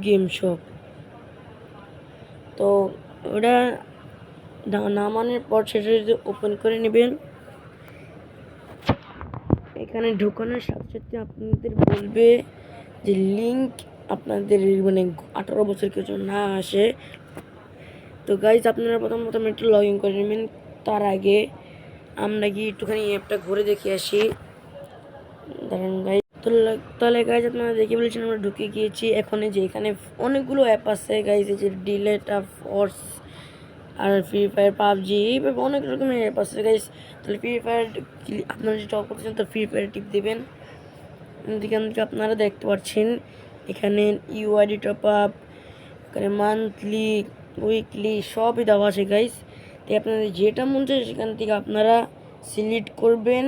Game shop. তো ওটা নামানোর পর সেটা যদি ওপেন করে নেবেন, এখানে ঢোকানোর সাথে সাথে আপনাদের বলবে যে লিঙ্ক আপনাদের মানে 18 বছর কিছু না আসে। তো গাইজ আপনারা প্রথম একটু লগ ইন করে নেবেন। তার আগে আমরা কি একটুখানি অ্যাপটা ঘুরে দেখে আসি। ধরেন গাইজ, তাহলে গাইজ আপনারা দেখে বলেছেন আমরা ঢুকে গিয়েছি। এখন যে এখানে অনেকগুলো অ্যাপ আছে গাইজ, এই যে ডিলেটা ফোর্স আর ফ্রি ফায়ার, পাবজি, এইভাবে অনেক রকমের অ্যাপ আছে গাইজ। তাহলে ফ্রি ফায়ার আপনারা যেটা অফ করতেছেন তো ফ্রি ফায়ার টিপ দেবেন। এখান থেকে আপনারা দেখতে পাচ্ছেন এখানে ইউআইডি টপ আপ, এখানে মান্থলি, উইকলি সবই দেওয়া আছে গাইজ। তাই আপনাদের যেটা মন চায় সেখান থেকে আপনারা সিলেক্ট করবেন।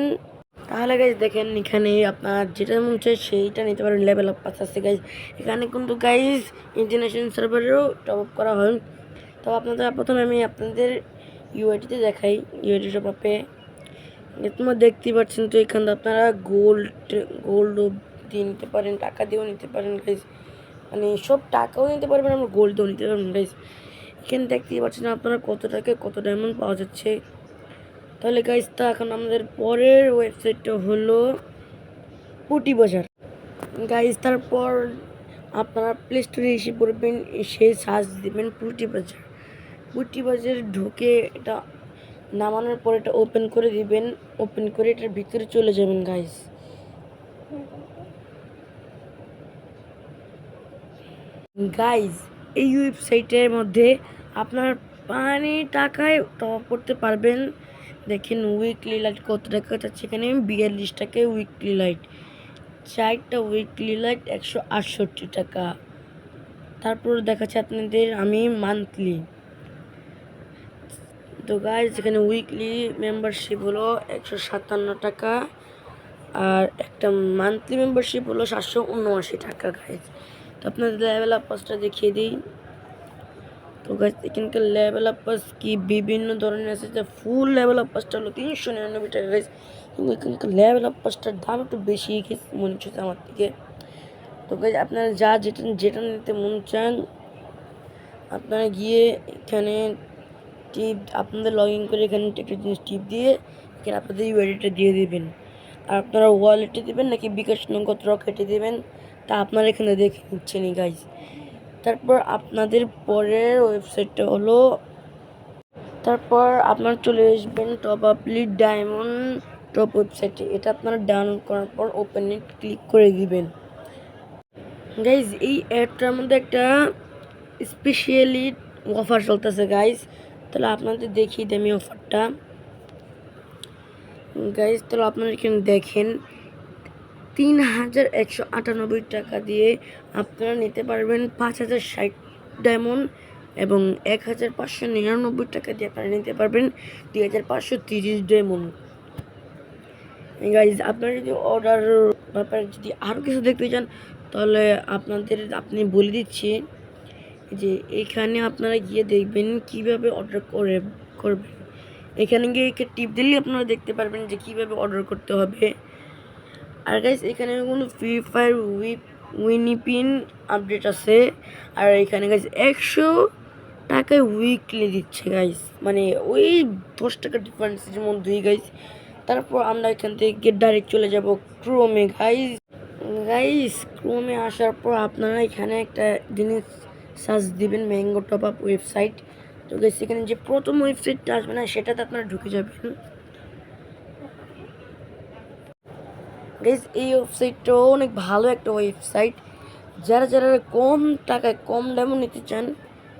তাহলে গাইজ দেখেন এখানে আপনার যেটা মন চায় সেইটা নিতে পারেন। লেভেল আপ পাস আছে গাইজ এখানে, কিন্তু গাইজ ইন্টারন্যাশনাল সার্ভারেও টপ আপ করা হয়। তো আপনাদের প্রথমে আমি আপনাদের ইউআইডিতে দেখাই। ইউআইডি টপ আপে তোমরা দেখতে পাচ্ছেন তো এখানে আপনারা গোল্ড দিয়ে নিতে পারেন, টাকা দিয়েও নিতে পারেন গাইজ, মানে সব টাকাও নিতে পারবেন, আমরা গোল্ডও নিতে পারবেন গাইজ। এখানে দেখতেই পাচ্ছেন আপনারা কত টাকায় কত ডায়মন্ড পাওয়া যাচ্ছে। তাহলে গাইজ তা এখন আমাদের পরের ওয়েবসাইটটা হলো পুটি বাজার গাইজ। তারপর আপনারা প্লে স্টোরে এসে পড়বেন, এসে সার্চ দেবেন পুটি বাজার। পুটি বাজার ঢুকে এটা নামানোর পর এটা ওপেন করে দিবেন। ওপেন করে এটার ভিতরে চলে যাবেন গাইজ। গাইজ এই ওয়েবসাইটের মধ্যে আপনার টাকায় টপ করতে পারবেন। দেখেন উইকলি লাইট কত টাকা যাচ্ছে, এখানে 42 টাকায় উইকলি লাইট, 4টা উইকলি লাইট 168 টাকা। তারপর দেখাচ্ছে আপনাদের আমি মান্থলি। তো গাইজ এখানে উইকলি মেম্বারশিপ হলো 157 টাকা, আর একটা মান্থলি মেম্বারশিপ হলো 779 টাকা গাইজ। তো আপনাদের লেভেল আপ পাসটা দেখিয়ে দিই। তো গাইজ এখানকার লেভেল আপ পাস কি বিভিন্ন ধরনের আছে, যে ফুল লেভেল আপ পাসটা হলো 399 টাকা গাইজ, কিন্তু এখানকার লেভেল আপ পাসটার দাম একটু বেশি মনে হচ্ছে আমার থেকে। তো গাইজ আপনারা যেটা নিতে মন চান আপনারা গিয়ে এখানে টিপ আপনাদের লগ ইন করে এখানে একটা জিনিস টিপ দিয়ে এখানে আপনাদের ইউআইডিটা দিয়ে দেবেন। আর আপনারা ওয়ালেটে দেবেন নাকি বিকাশ নগদ রকেটে দেবেন তা আপনারা এখানে দেখে নিচ্ছেনই গাইজ। তারপর আপনাদের পরের ওয়েবসাইটটা হলো, তারপর আপনারা চলে আসবেন top up lead diamond top ওয়েবসাইটে। এটা আপনারা ডাউনলোড করার পর ওপেনে ক্লিক করে দিবেন গাইজ। এই অ্যাপটার মধ্যে একটা স্পেশালি অফার চলতেছে গাইজ। তাহলে আপনাদের দেখিয়ে দিই আমি অফারটা গাইজ। তাহলে আপনারা এখানে দেখেন 3198 টাকা দিয়ে আপনারা নিতে পারবেন 5060 ডায়মন্ড, এবং 1599 টাকা দিয়ে আপনারা নিতে পারবেন 2530 ডায়মন্ড গাইজ। আপনারা যদি অর্ডার ব্যাপারে যদি আরও কিছু দেখতে চান তাহলে আপনি বলে দিচ্ছি যে এখানে আপনারা গিয়ে দেখবেন কিভাবে অর্ডার করবেন। এখানে গিয়ে টিপ দিলেই আপনারা দেখতে পারবেন যে কিভাবে অর্ডার করতে হবে। আর গাইজ এখানে কোনো ফ্রি ফায়ার উইনিপিন আপডেট আছে। আর এখানে গাইজ 100 টাকায় উইকলি দিচ্ছে গাইজ, মানে ওই 10 টাকা ডিফারেন্সের মধ্যেই গাইজ। তারপর আমরা এখান থেকে ডাইরেক্ট চলে যাব ক্রোমে গাইজ। ক্রোমে আসার পর আপনারা এখানে একটা জিনিস সার্চ দিবেন, ম্যাঙ্গো টপ আপ ওয়েবসাইট। তো গাইজ এখানে যে প্রথম ওয়েবসাইটটা আসবে না সেটাতে আপনারা ঢুকে যাবেন গাইজ। এই ওয়েবসাইটটাও অনেক ভালো একটা ওয়েবসাইট। যারা কম টাকায় কম ডায়মন্ড নিতে চান,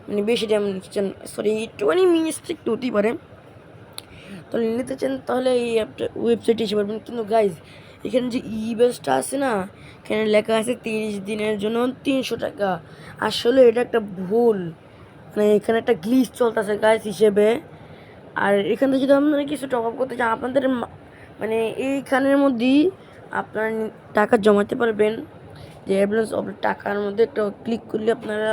মানে বেশি ডায়মন্ড নিতে চান, সরি 20 মিনিটস একটু হতেই পারে, তাহলে নিতে চান তাহলে এই ওয়েবসাইটে এসে পারবেন। কিন্তু গাইজ এখানে যে ইবেসটা আছে না, এখানে লেখা আছে 30 দিনের জন্য 300 টাকা। আসলে এটা একটা ভুল, মানে এখানে একটা গ্লিচ চলতেছে গাইজ হিসেবে। আর এখান থেকে যদি আপনারা কিছু টপ আপ করতে চান আপনাদের মানে এইখানের মধ্যেই আপনারা টাকা জমাতে পারবেন। যে অ্যাম্বুলেন্স অফ টাকার মধ্যে একটা ক্লিক করলে আপনারা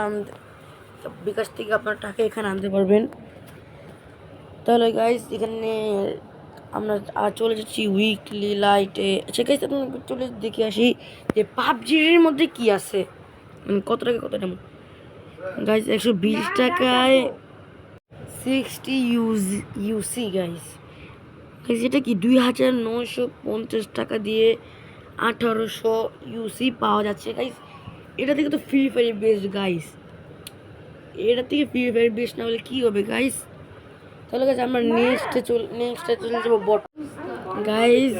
বিকাশ থেকে আপনার টাকা এখানে আনতে পারবেন। তাহলে গাইজ এখানে আমরা চলে যাচ্ছি উইকলি লাইটে। আচ্ছা গাইজ আপনার চলে দেখে আসি যে পাবজির মধ্যে কি আছে। মানে কত টাকা কত দাম গাইস, 120 টাকায় 60 ইউসি গাইস। গাইস এটা কি 2950 টাকা দিয়ে 1800 ইউসি পাওয়া যাচ্ছে গাইস। এটা থেকে তো ফ্রি ফায়ার বেস্ট গাইস, এটা থেকে ফ্রি ফায়ার বেস্ট না হলে কি হবে গাইস। তাহলে গাইস আমরা নেক্সটে চলে যাবো বট গাইস।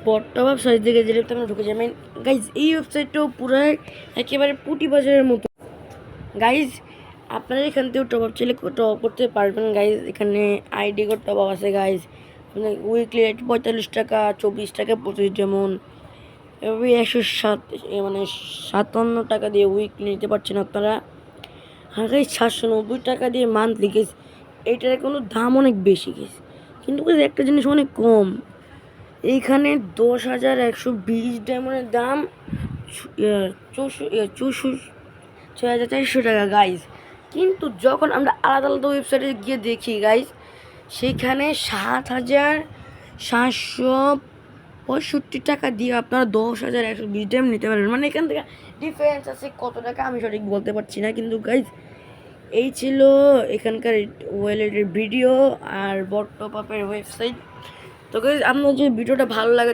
বট টপ আপ সাইজ থেকে যেটা আমরা ঢুকে যাবেন গাইস। এই ওয়েবসাইটটাও পুরো একেবারে পুটি বাজারের মতো গাইস। আপনারা এখান থেকেও টপ আপ চাইলে টপ আপ করতে পারবেন গাইস। এখানে আইডি কোড টপ আপ আছে গাইস। উইকলি 45 টাকা, 24 টাকা 25, যেমন এভাবে 57 টাকা দিয়ে উইকলি নিতে পারছেন আপনারা। আর গাইস 790 টাকা দিয়ে মান্থলি গাইস। এইটার কোনো দাম অনেক বেশি গাইস, কিন্তু গাইস একটা জিনিস অনেক কম। এইখানে 10,120 ডায়মন্ডের দাম 6,400 টাকা গাইস। কিন্তু যখন আমরা আলাদা আলাদা ওয়েবসাইটে গিয়ে দেখি গাইস, সেখানে 7,765 টাকা দিয়ে আপনারা 10,120 ডায়মন্ড নিতে পারবেন। মানে এখান থেকে ডিফারেন্স আছে কত টাকা আমি সঠিক বলতে পারছি না। কিন্তু গাইস এই ছিল এখানকার ওয়ালেটের ভিডিও আর বট টপ আপের ওয়েবসাইট। তো গাইস আপনার যদি ভিডিওটা ভালো লাগে